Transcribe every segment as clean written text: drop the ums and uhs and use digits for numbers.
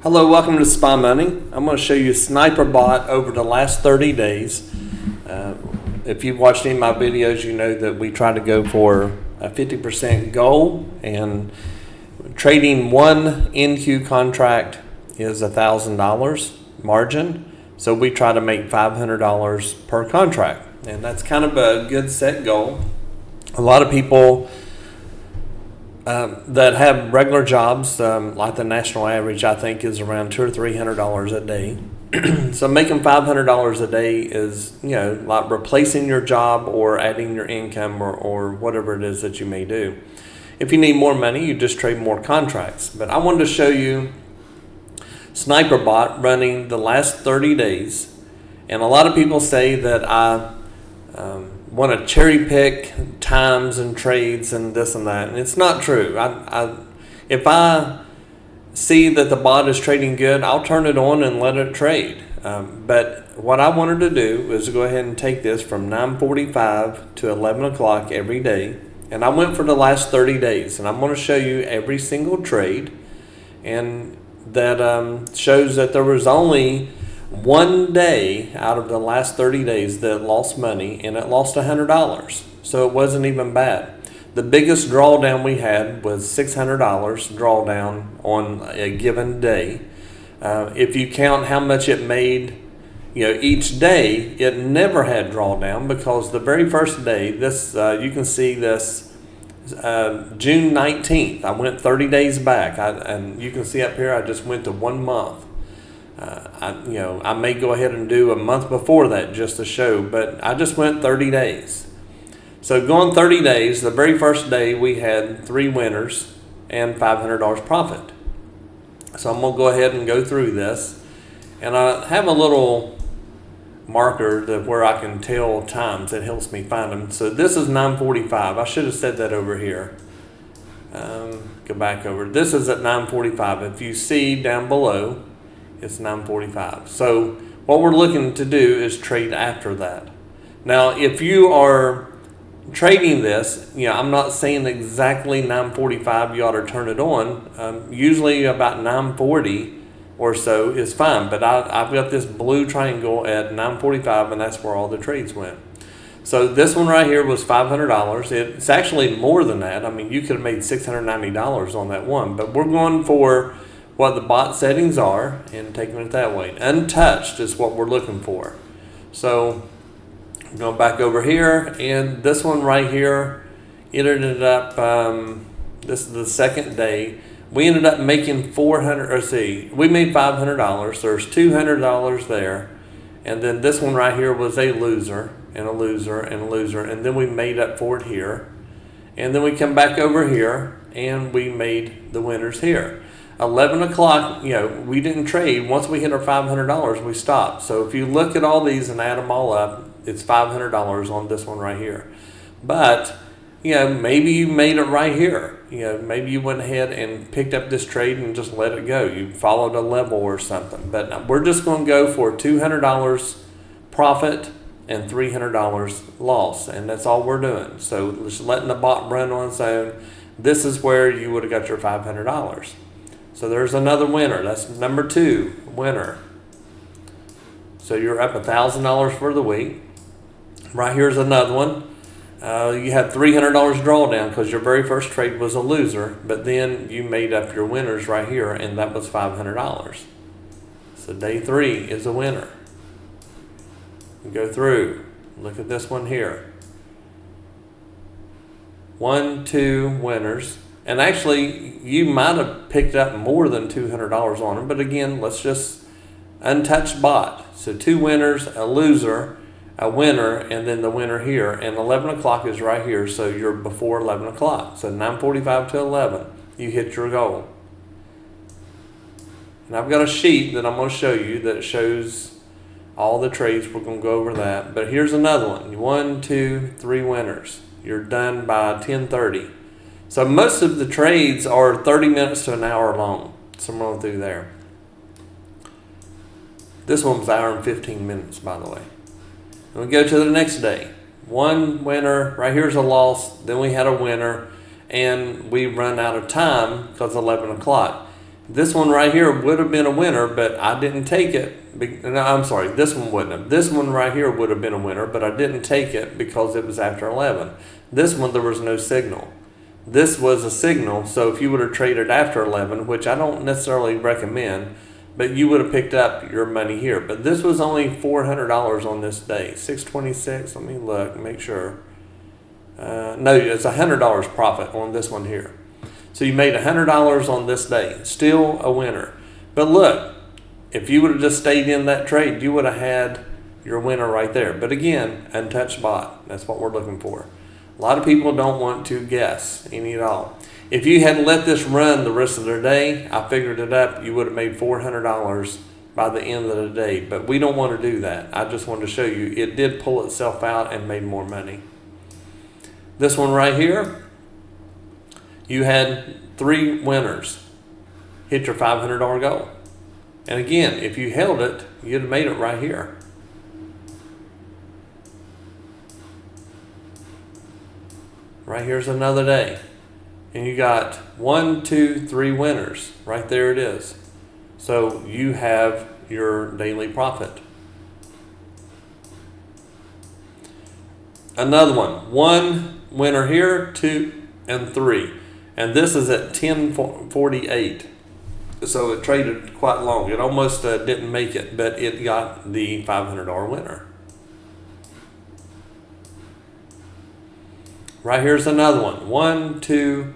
Hello, welcome to Spy Money. I'm going to show you Sniper Bot over the last 30 days. If you've watched any of my videos, you know that we try to go for a 50% goal, and trading one NQ contract is $1,000 margin. So we try to make $500 per contract, and that's kind of a good set goal. A lot of people that have regular jobs, like the national average, I think is around $200 or $300 a day. So making $500 a day is, like replacing your job or adding your income or whatever it is that you may do. If you need more money, you just trade more contracts. But I wanted to show you Sniper Bot running the last 30 days. And a lot of people say that I want to cherry pick times and trades and this and that, and it's not true. If I see that the bot is trading good, I'll turn it on and let it trade. But what I wanted to do is go ahead and take this from 9:45 to 11 o'clock every day, and I went for the last 30 days, and I'm going to show you every single trade, and that shows that there was only one day out of the last 30 days that lost money, and it lost $100. So it wasn't even bad. The biggest drawdown we had was $600 drawdown on a given day. If you count how much it made, each day, it never had drawdown, because the very first day, this you can see this June 19th. I went 30 days back, and you can see up here I just went to 1 month. I may go ahead and do a month before that just to show, but I just went 30 days. So going 30 days, the very first day we had 3 winners and $500 profit. So I'm going to go ahead and go through this, and I have a little marker where I can tell times. It helps me find them. So this is 9:45. I should have said that over here. Go back over. This is at 9:45. If you see down below, it's 9:45. So what we're looking to do is trade after that. Now, if you are trading this, I'm not saying exactly 9:45 you ought to turn it on. Usually about 9:40 or so is fine. But I've got this blue triangle at 9:45, and that's where all the trades went. So this one right here was $500. It's actually more than that. I mean, you could have made $690 on that one. But we're going for what the bot settings are and taking it that way. Untouched is what we're looking for. So going back over here, and this one right here, it ended up, this is the second day, we ended up making we made $500. There's $200 there, and then this one right here was a loser and a loser and a loser, and then we made up for it here, and then we come back over here and we made the winners here. 11 o'clock, we didn't trade. Once we hit our $500, we stopped. So if you look at all these and add them all up, it's $500 on this one right here. But, maybe you made it right here. Maybe you went ahead and picked up this trade and just let it go. You followed a level or something. But we're just going to go for $200 profit and $300 loss. And that's all we're doing. So just letting the bot run on its own. This is where you would have got your $500. So there's another winner. That's number 2 winner. So you're up $1,000 for the week. Right here's another one. You had $300 drawdown because your very first trade was a loser, but then you made up your winners right here, and that was $500. So day 3 is a winner. You go through. Look at this one here. 1, 2 winners. And actually, you might have picked up more than $200 on them. But again, let's just untouched bot. So 2 winners, a loser, a winner, and then the winner here. And 11 o'clock is right here. So you're before 11 o'clock. So 9:45 to 11, you hit your goal. And I've got a sheet that I'm going to show you that shows all the trades. We're going to go over that. But here's another one. 1, 2, 3 winners. You're done by 10:30. So most of the trades are 30 minutes to an hour long, somewhere through there. This one was an hour and 15 minutes, by the way. And we go to the next day. 1 winner, right here's a loss, then we had a winner, and we run out of time because 11 o'clock. This one right here would have been a winner, but I didn't take it. No, I'm sorry, this one wouldn't have. This one right here would have been a winner, but I didn't take it because it was after 11. This one, there was no signal. This was a signal, so if you would have traded after 11, which I don't necessarily recommend, but you would have picked up your money here. But this was only $400 on this day. 626, let me look, make sure. No, it's $100 profit on this one here. So you made $100 on this day, still a winner. But look, if you would have just stayed in that trade, you would have had your winner right there. But again, untouched bot, that's what we're looking for. A lot of people don't want to guess any at all. If you had let this run the rest of the day, I figured it up, you would have made $400 by the end of the day. But we don't want to do that. I just wanted to show you it did pull itself out and made more money. This one right here, you had 3 winners. Hit your $500 goal. And again, if you held it, you'd have made it right here. Right here's another day. And you got 1, 2, 3 winners. Right there it is. So you have your daily profit. Another one. 1 winner here, 2 and 3. And this is at 10:48. So it traded quite long. It almost didn't make it, but it got the $500 winner. Right here's another one. 1, 2,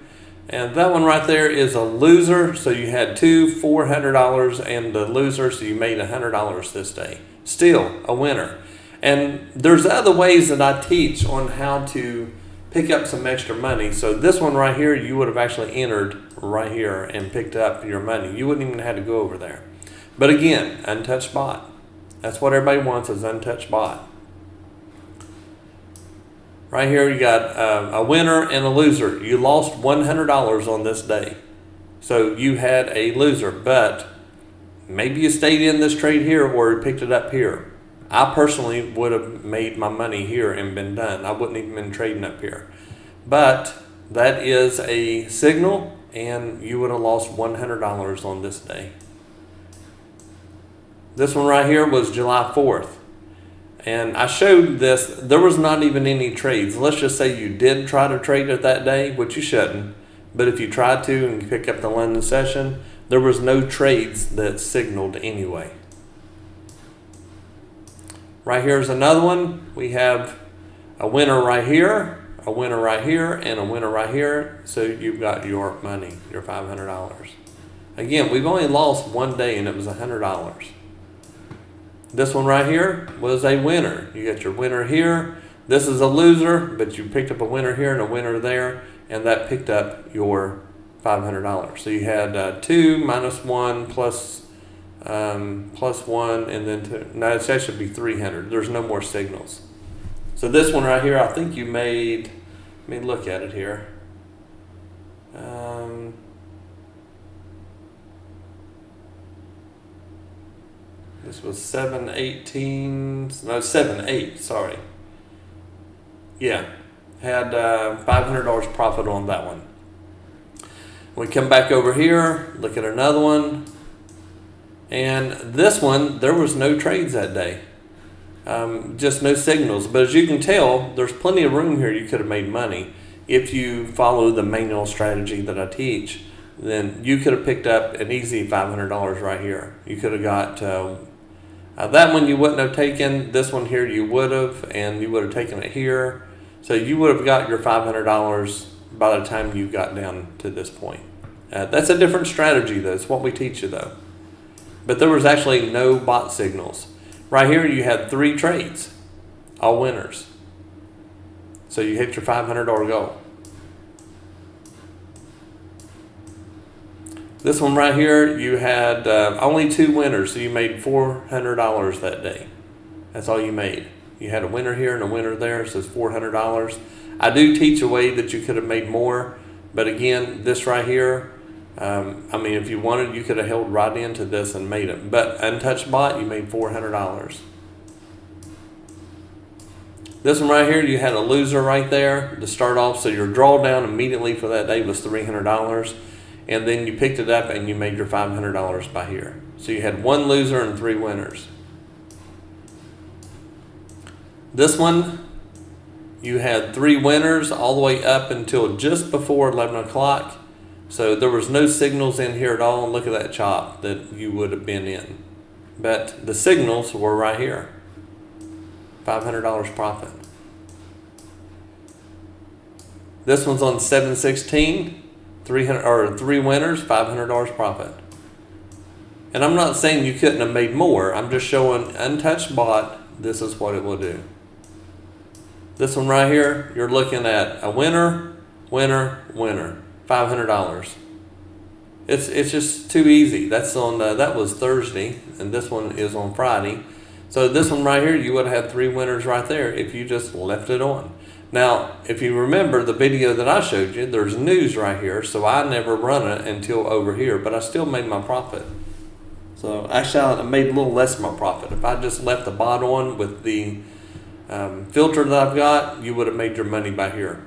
and that one right there is a loser. So you had 2 $400 and the loser, so you made $100 this day. Still a winner. And there's other ways that I teach on how to pick up some extra money. So this one right here, you would have actually entered right here and picked up your money. You wouldn't even have to go over there. But again, untouched bot. That's what everybody wants, is untouched bot. Right here you got a winner and a loser. You lost $100 on this day. So you had a loser, but maybe you stayed in this trade here or you picked it up here. I personally would have made my money here and been done. I wouldn't even been trading up here. But that is a signal, and you would have lost $100 on this day. This one right here was July 4th. And I showed this, there was not even any trades. Let's just say you did try to trade it that day, which you shouldn't. But if you tried to and you pick up the London session, there was no trades that signaled anyway. Right here's another one. We have a winner right here, a winner right here, and a winner right here. So you've got your money, your $500. Again, we've only lost one day and it was $100. This one right here was a winner. You got your winner here. This is a loser, but you picked up a winner here and a winner there, and that picked up your $500. So you had 2 minus 1 plus 1, and then 2. No, that should be 300. There's no more signals. So this one right here, I think you made, let me look at it here. This was 718, no, 78, sorry. Yeah, had $500 profit on that one. We come back over here, look at another one. And this one, there was no trades that day. Just no signals. But as you can tell, there's plenty of room here. You could have made money. If you follow the manual strategy that I teach, then you could have picked up an easy $500 right here. You could have got that one you wouldn't have taken. This one here you would have, and you would have taken it here. So you would have got your $500 by the time you got down to this point. That's a different strategy, though. It's what we teach you, though. But there was actually no bot signals. Right here you had 3 trades, all winners. So you hit your $500 goal. This one right here, you had only 2 winners, so you made $400 that day. That's all you made. You had a winner here and a winner there, so it's $400. I do teach a way that you could have made more, but again, this right here, I mean, if you wanted, you could have held right into this and made it. But untouched bot, you made $400. This one right here, you had a loser right there to start off, so your drawdown immediately for that day was $300. and then you picked it up and you made your $500 by here. So you had 1 loser and 3 winners. This one, you had 3 winners all the way up until just before 11 o'clock. So there was no signals in here at all, and look at that chop that you would have been in. But the signals were right here. $500 profit. This one's on 7/16, 3 winners, $500 profit. And I'm not saying you couldn't have made more. I'm just showing untouched bot, this is what it will do. This one right here, you're looking at a winner, winner, winner, $500. It's just too easy. That's on that was Thursday, and this one is on Friday. So this one right here, you would have had 3 winners right there if you just left it on. Now, if you remember the video that I showed you, there's news right here, so I never run it until over here, but I still made my profit. So actually, I made a little less of my profit. If I just left the bot on with the filter that I've got, you would have made your money by here.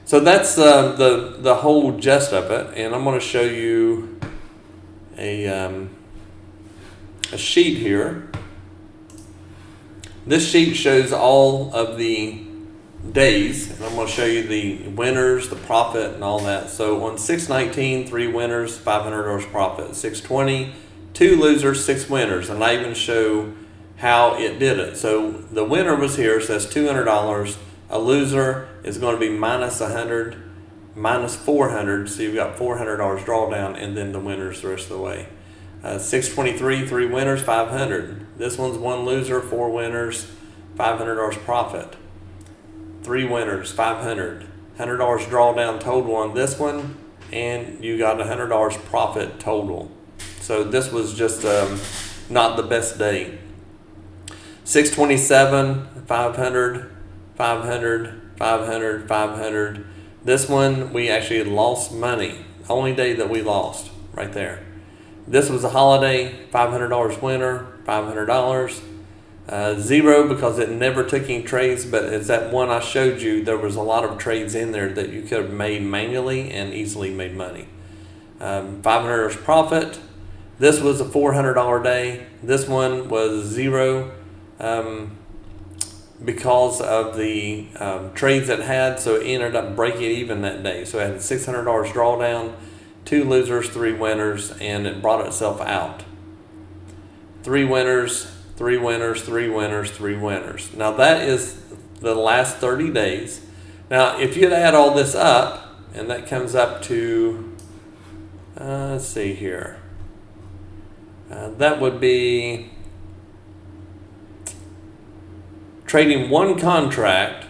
So that's the whole gist of it, and I'm going to show you a sheet here. This sheet shows all of the days, and I'm going to show you the winners, the profit, and all that. So on 6/19, 3 winners, $500 profit. 6/20, 2 losers, 6 winners, and I even show how it did it. So the winner was here, says $200. A loser is going to be minus 100, minus 400. So you've got $400 drawdown, and then the winners the rest of the way. 6/23, 3 winners, 500. This one's 1 loser, 4 winners, $500 profit. 3 winners, 500. $100 drawdown total on this one, and you got $100 profit total. So this was just not the best day. 6/27, 500, 500, 500, 500. This one, we actually lost money. Only day that we lost, right there. This was a holiday, $500 winner, $500. 0 because it never took any trades, but as that one I showed you, there was a lot of trades in there that you could have made manually and easily made money. $500 profit. This was a $400 day. This one was 0 because of the trades it had, so it ended up breaking even that day. So it had $600 drawdown, 2 losers, 3 winners, and it brought itself out. 3 winners, 3 winners, 3 winners, 3 winners. Now that is the last 30 days. Now if you'd add all this up, and that comes up to, let's see here, that would be trading 1 contract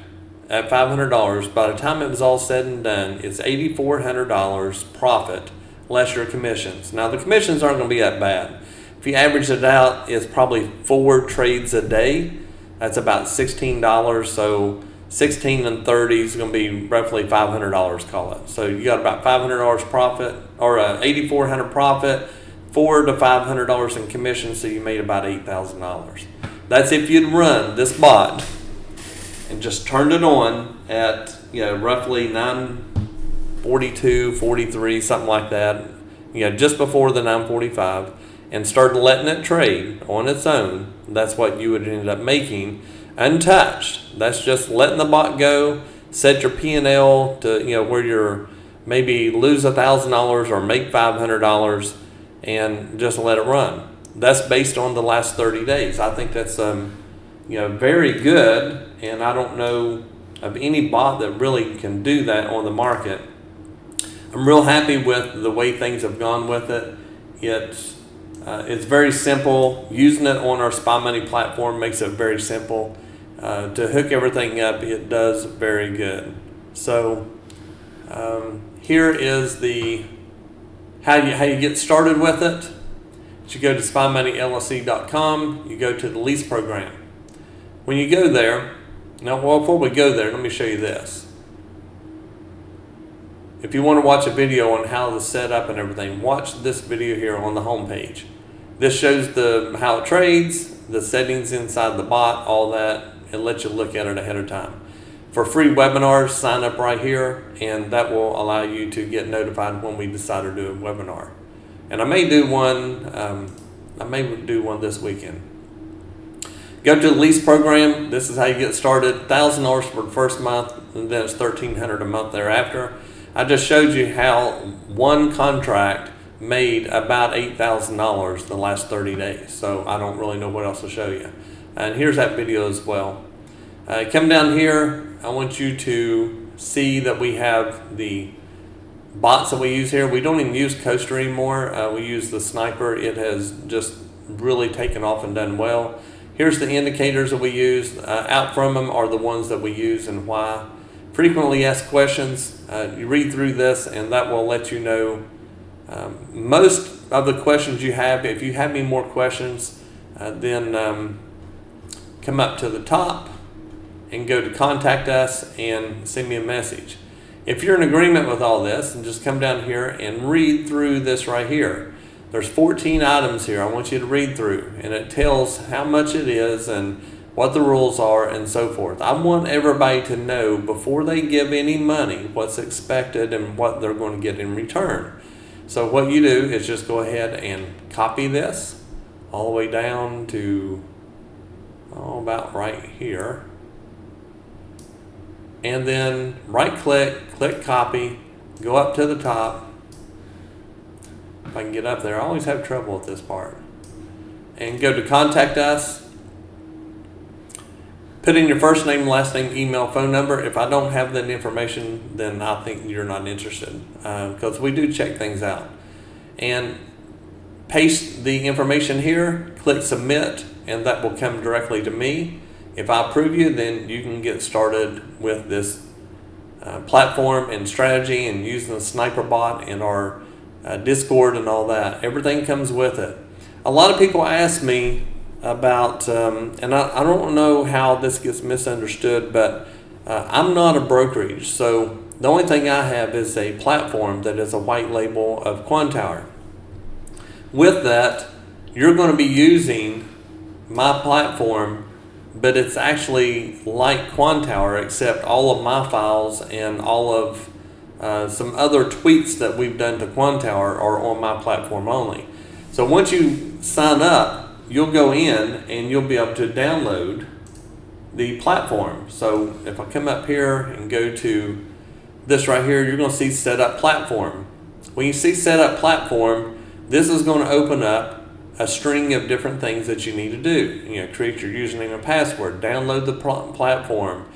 at $500. By the time it was all said and done, it's $8,400 profit less your commissions. Now the commissions aren't going to be that bad. If you average it out, it's probably 4 trades a day. That's about $16. So 16 and 30 is going to be roughly $500, call it. So you got about $500 profit, or $8,400 profit, $400 to $500 in commissions. So you made about $8,000. That's if you'd run this bot and just turned it on at roughly 9:42, 43, something like that. Just before the 9:45. And started letting it trade on its own. That's what you would end up making untouched. That's just letting the bot go. Set your P&L to where you're maybe lose $1,000 or make $500, and just let it run. That's based on the last 30 days. I think that's very good, and I don't know of any bot that really can do that on the market. I'm real happy with the way things have gone with it. It's very simple. Using it on our Spy Money platform makes it very simple. To hook everything up, it does very good. So here is the how you get started with it. You go to SpyMoneyLLC.com. You go to the lease program. When you go there, before we go there, let me show you this. If you want to watch a video on how to set up and everything, watch this video here on the home page. This shows how it trades, the settings inside the bot, all that. It lets you look at it ahead of time. for free webinars, sign up right here, and that will allow you to get notified when we decide to do a webinar. And I may do one. I may do one this weekend. Go to the lease program. This is how you get started. $1,000 for the first month, and then it's $1,300 a month thereafter. I just showed you how one contract made about $8,000 the last 30 days. So I don't really know what else to show you. And here's that video as well. Come down here. I want you to see that we have the bots that we use here. We don't even use Coaster anymore. We use the Sniper. It has just really taken off and done well. Here's the indicators that we use. Out from them are the ones that we use and why. Frequently asked questions. You read through this and that will let you know most of the questions you have. If you have any more questions, then come up to the top and go to contact us and send me a message. If you're in agreement with all this, and just come down here and read through this right here. There's 14 items here I want you to read through, and it tells how much it is and what the rules are and so forth. I want everybody to know before they give any money what's expected and what they're going to get in return. So what you do is just go ahead and copy this all the way down to about right here. And then right click, click copy, go up to the top. If I can get up there, I always have trouble with this part. And go to contact us. Put in your first name, last name, email, phone number. If I don't have that information, then I think you're not interested, because we do check things out. And paste the information here, click submit, and that will come directly to me. If I approve you, then you can get started with this platform and strategy and using the Sniper bot and our Discord and all that. Everything comes with it. A lot of people ask me about, and I don't know how this gets misunderstood, but I'm not a brokerage. So the only thing I have is a platform that is a white label of Quantower. With that, you're going to be using my platform, but it's actually like Quantower, except all of my files and all of some other tweaks that we've done to Quantower are on my platform only. So once you sign up, you'll go in and you'll be able to download the platform. So if I come up here and go to this right here, you're going to see set up platform. When you see set up platform, this is going to open up a string of different things that you need to do. Create your username and password, download the platform,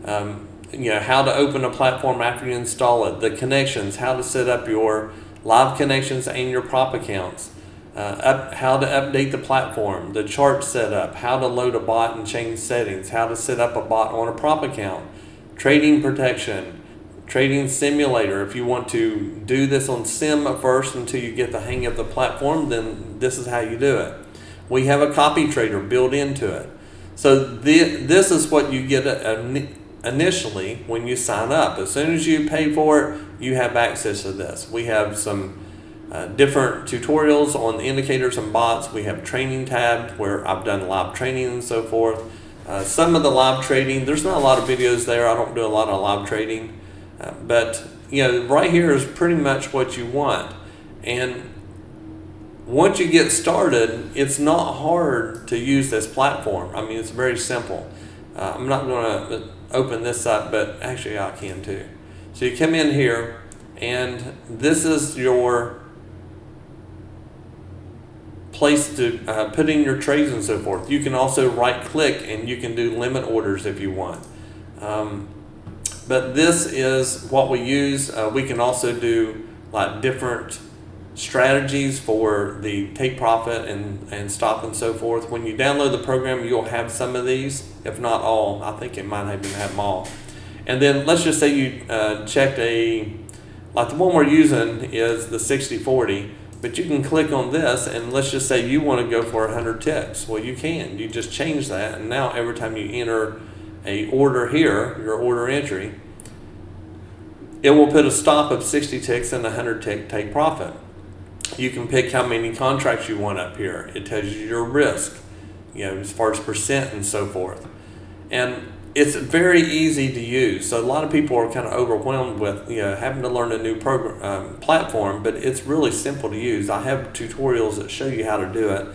how to open a platform after you install it, the connections, how to set up your live connections and your prop accounts, how to update the platform, the chart setup, how to load a bot and change settings, how to set up a bot on a prop account, trading protection, trading simulator. If you want to do this on sim first until you get the hang of the platform, then this is how you do it. We have a copy trader built into it. So this is what you get initially when you sign up. As soon as you pay for it, you have access to this. We have some different tutorials on the indicators and bots. We have training tab where I've done live training and so forth. Some of the live trading, there's not a lot of videos there. I don't do a lot of live trading. But right here is pretty much what you want. And once you get started, it's not hard to use this platform. I mean, it's very simple. I'm not going to open this up, but actually I can too. So you come in here, and this is your place to put in your trades and so forth. You can also right click and you can do limit orders if you want. But this is what we use. We can also do like different strategies for the take profit and stop and so forth. When you download the program, you'll have some of these, if not all. I think it might even have them all. And then let's just say you checked like the one we're using is the 60/40, but you can click on this and let's just say you want to go for 100 ticks. Well, you can. You just change that, and now every time you enter a order here, your order entry, it will put a stop of 60 ticks and a 100 tick take profit. You can pick how many contracts you want up here. It tells you your risk, as far as percent and so forth. And it's very easy to use. So a lot of people are kind of overwhelmed with having to learn a new program platform, but it's really simple to use. I have tutorials that show you how to do it.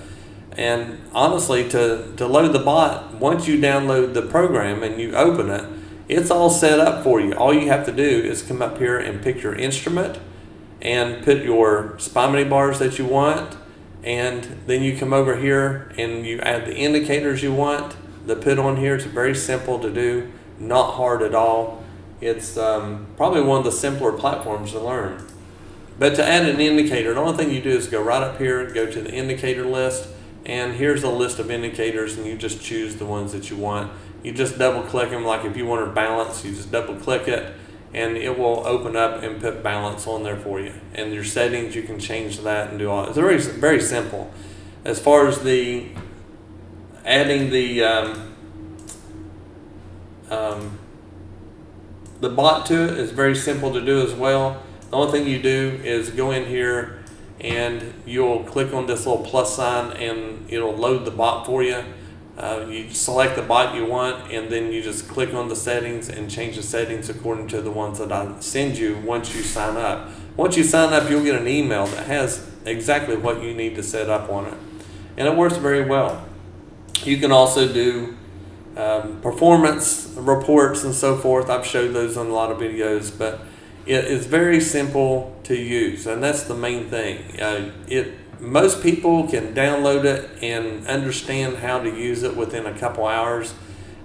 And honestly, to load the bot, once you download the program and you open it, it's all set up for you. All you have to do is come up here and pick your instrument and put your spy bars that you want, and then you come over here and you add the indicators you want to put on here. It's very simple to do, not hard at all. It's probably one of the simpler platforms to learn. But to add an indicator, the only thing you do is go right up here, go to the indicator list, and here's a list of indicators, and you just choose the ones that you want. You just double click them, like if you wanted balance, you just double click it, and it will open up and put balance on there for you. And your settings, you can change that and do all. It's very, very simple. As far as the adding the bot to it is very simple to do as well. The only thing you do is go in here and you'll click on this little plus sign and it'll load the bot for you. You select the bot you want, and then you just click on the settings and change the settings according to the ones that I send you once you sign up. Once you sign up, you'll get an email that has exactly what you need to set up on it. And it works very well. You can also do performance reports and so forth. I've showed those on a lot of videos, but it is very simple to use, and that's the main thing. Most people can download it and understand how to use it within a couple hours,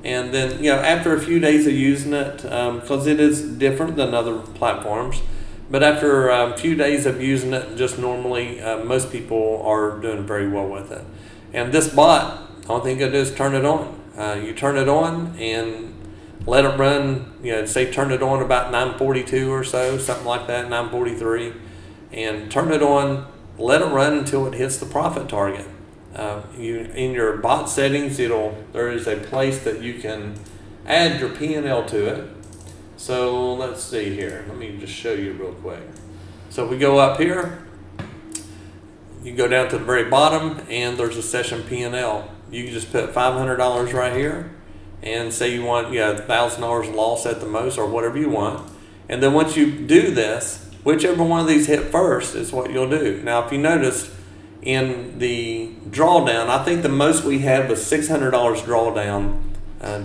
and then after a few days of using it, because it is different than other platforms, but after a few days of using it just normally, most people are doing very well with it. And this bot, the only thing you gotta do is turn it on. You turn it on and let it run, say turn it on about 9:42 or so, something like that, 9:43, and turn it on. Let it run until it hits the profit target. In your bot settings, there is a place that you can add your P&L to it. So let's see here. Let me just show you real quick. So if we go up here, you go down to the very bottom, and there's a session P&L. You can just put $500 right here, and say you want $1,000 loss at the most, or whatever you want. And then once you do this, whichever one of these hit first is what you'll do. Now, if you notice in the drawdown, I think the most we had was $600 drawdown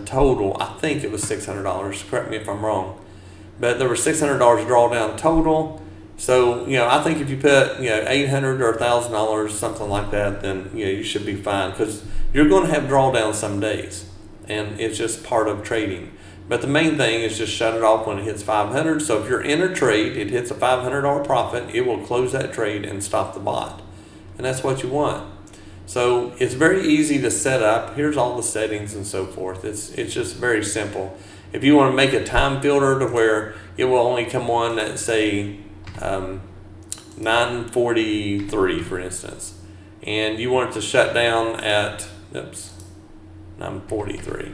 total. I think it was $600. Correct me if I'm wrong, but there was $600 drawdown total. So I think if you put $800 or $1,000, something like that, then you should be fine, because you're going to have drawdown some days, and it's just part of trading. But the main thing is just shut it off when it hits 500. So if you're in a trade, it hits a $500 profit, it will close that trade and stop the bot. And that's what you want. So it's very easy to set up. Here's all the settings and so forth. It's just very simple. If you want to make a time filter to where it will only come on at, say, 9:43, for instance, and you want it to shut down at 9:43.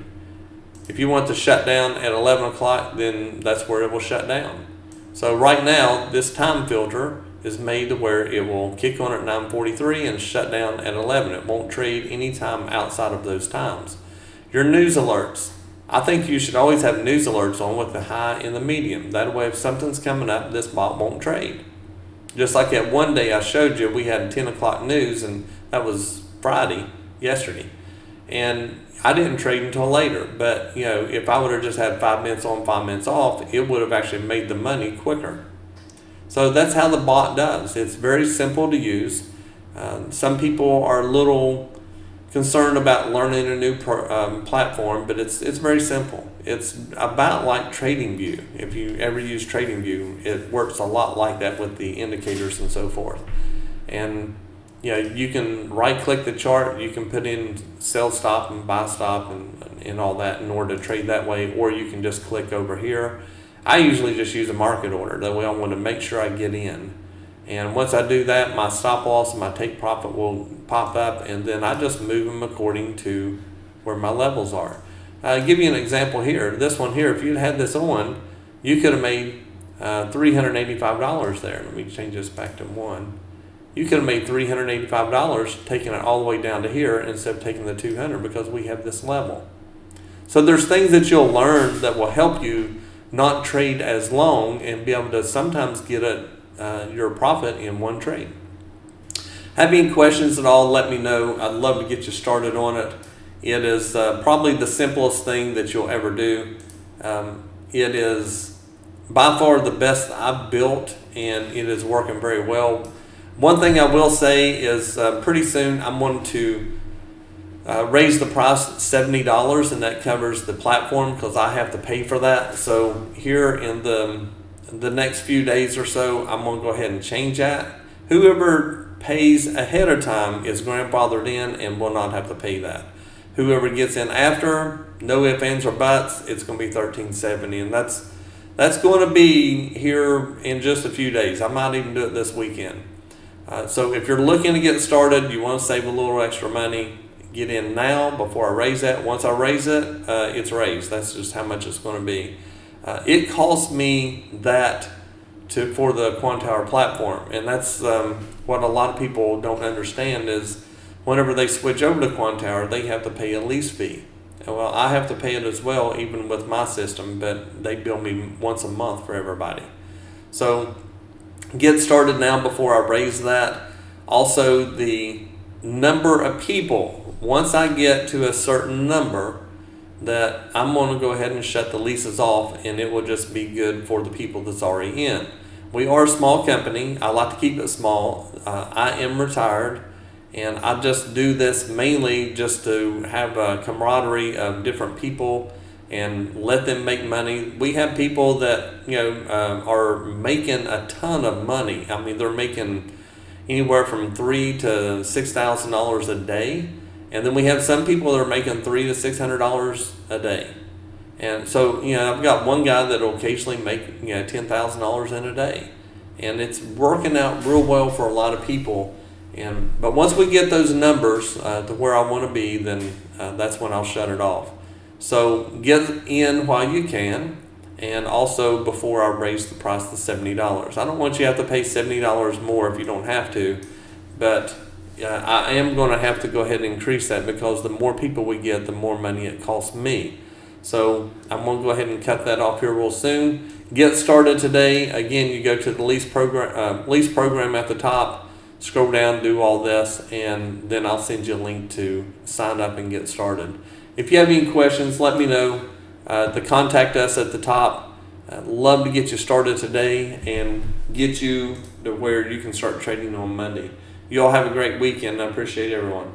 If you want to shut down at 11 o'clock, then that's where it will shut down. So right now, this time filter is made to where it will kick on at 9:43 and shut down at 11. It won't trade any time outside of those times. Your news alerts. I think you should always have news alerts on with the high and the medium. That way, if something's coming up, this bot won't trade. Just like that one day I showed you, we had 10 o'clock news, and that was Friday, yesterday. And I didn't trade until later, but if I would have just had 5 minutes on, 5 minutes off, it would have actually made the money quicker. So that's how the bot does. It's very simple to use. Some people are a little concerned about learning a new platform, but it's very simple. It's about like TradingView. If you ever use TradingView, it works a lot like that with the indicators and so forth. And you can right click the chart, you can put in sell stop and buy stop and all that in order to trade that way, or you can just click over here. I usually just use a market order. That way I want to make sure I get in. And once I do that, my stop loss and my take profit will pop up, and then I just move them according to where my levels are. I'll give you an example here. This one here, if you'd had this on, you could have made $385 there. Let me change this back to 1. You could have made $385 taking it all the way down to here instead of taking the 200, because we have this level. So there's things that you'll learn that will help you not trade as long and be able to sometimes get your profit in one trade. Have any questions at all, let me know. I'd love to get you started on it. It is probably the simplest thing that you'll ever do. It is by far the best I've built, and it is working very well. One thing I will say is pretty soon I'm going to raise the price $70, and that covers the platform because I have to pay for that. So here in the next few days or so, I'm going to go ahead and change that. Whoever pays ahead of time is grandfathered in and will not have to pay that. Whoever gets in after, no ifs, ands, or buts, it's going to be $13.70, and that's going to be here in just a few days. I might even do it this weekend. So if you're looking to get started, you want to save a little extra money, get in now before I raise that. Once I raise it, it's raised. That's just how much it's going to be. It costs me that for the Quantower platform, and that's what a lot of people don't understand is whenever they switch over to Quantower, they have to pay a lease fee. Well, I have to pay it as well, even with my system, but they bill me once a month for everybody. So get started now before I raise that. Also, the number of people, once I get to a certain number, that I'm going to go ahead and shut the leases off, and it will just be good for the people that's already in. We are a small company. I like to keep it small. I am retired, and I just do this mainly just to have a camaraderie of different people and let them make money. We have people that are making a ton of money. I mean, they're making anywhere from $3,000 to $6,000 a day, and then we have some people that are making $300 to $600 a day. And so I've got one guy that will occasionally make $10,000 in a day, and it's working out real well for a lot of people. But once we get those numbers to where I want to be, then that's when I'll shut it off. So get in while you can, and also before I raise the price to $70. I don't want you to have to pay $70 more if you don't have to, but I am going to have to go ahead and increase that because the more people we get, the more money it costs me. So I'm going to go ahead and cut that off here real soon. Get started today. Again, you go to the lease program at the top, scroll down, do all this, and then I'll send you a link to sign up and get started. If you have any questions, let me know. The contact us at the top. I'd love to get you started today and get you to where you can start trading on Monday. You all have a great weekend. I appreciate everyone.